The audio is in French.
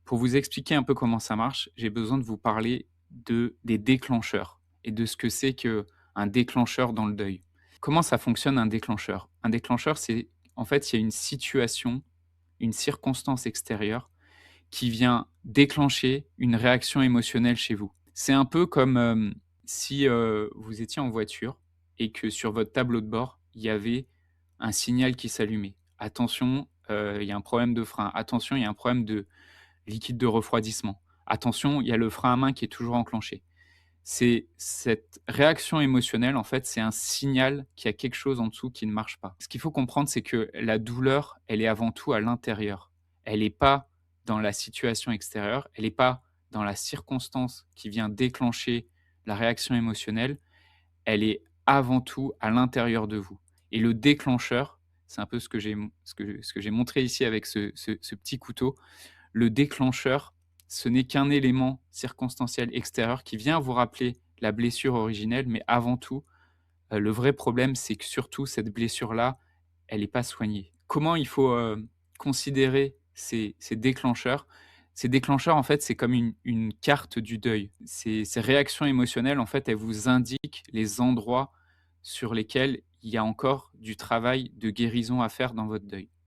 Pour vous expliquer un peu comment ça marche, j'ai besoin de vous parler des déclencheurs et de ce que c'est qu'un déclencheur dans le deuil. Comment ça fonctionne un déclencheur? Un déclencheur, c'est en fait, il y a une situation, une circonstance extérieure qui vient déclencher une réaction émotionnelle chez vous. C'est un peu comme, si, vous étiez en voiture et que sur votre tableau de bord, il y avait un signal qui s'allumait. «Attention, il y a un problème de frein. Attention, il y a un problème de liquide de refroidissement. Attention, il y a le frein à main qui est toujours enclenché». C'est cette réaction émotionnelle, en fait, c'est un signal qu'il y a quelque chose en dessous qui ne marche pas. Ce qu'il faut comprendre, c'est que la douleur, elle est avant tout à l'intérieur. Elle n'est pas dans la situation extérieure, elle n'est pas dans la circonstance qui vient déclencher la réaction émotionnelle, elle est avant tout à l'intérieur de vous. Et le déclencheur, c'est un peu ce que j'ai montré ici avec ce petit couteau. Le déclencheur, ce n'est qu'un élément circonstanciel extérieur qui vient vous rappeler la blessure originelle, mais avant tout, le vrai problème, c'est que surtout cette blessure-là, elle n'est pas soignée. Comment il faut, considérer ces déclencheurs? Ces déclencheurs, en fait, c'est comme une carte du deuil. Ces réactions émotionnelles, en fait, elles vous indiquent les endroits sur lesquels il y a encore du travail de guérison à faire dans votre deuil.